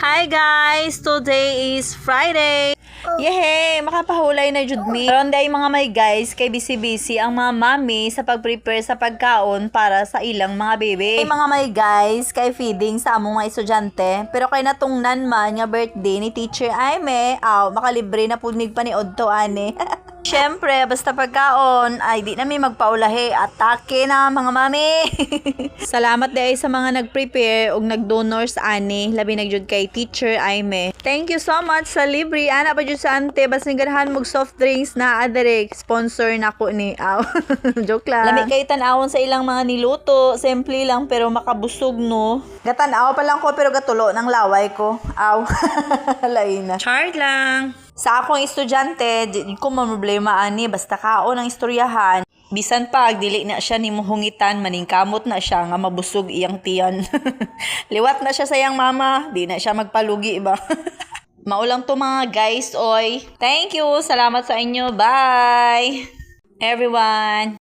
Hi guys! Today is Friday! Yehey! Makapahulay na jud mi. Karon day mga may guys, kay busy-busy ang mga mami sa pag-prepare sa pagkaon para sa ilang mga bebe. Kay mga may guys, kay feeding sa among mga estudyante. Pero kay natungnan man nga birthday ni Teacher Aime, makalibre na punig pa ni Odto ane. Siyempre, basta pagkaon, ay di namin magpaulahi. Atake na mga mami! Salamat day sa mga nag-prepare ug nag-donors ani. Labi nagjud kay Teacher Aime. Thank you so much sa libre. Ana pa jud sa ante. Bas ganahan mog soft drinks na adere. Sponsor na ko ni. Joke lang. Lami kay tan-awon sa ilang mga niluto. Simple lang pero makabusog no. Gatan-aw pa lang ko pero gatulo ng laway ko. Aw. Lain na. Chard lang. Sa akong estudyante, di ko problema ani basta kaon ang istoryahan. Bisan pag dili na siya ni muhungitan, maningkamot na siya nga mabusog iyang tiyan. Liwat na siya sa iyang mama, di na siya magpalugi ba. Maulang to mga guys, oy. Thank you, salamat sa inyo. Bye everyone.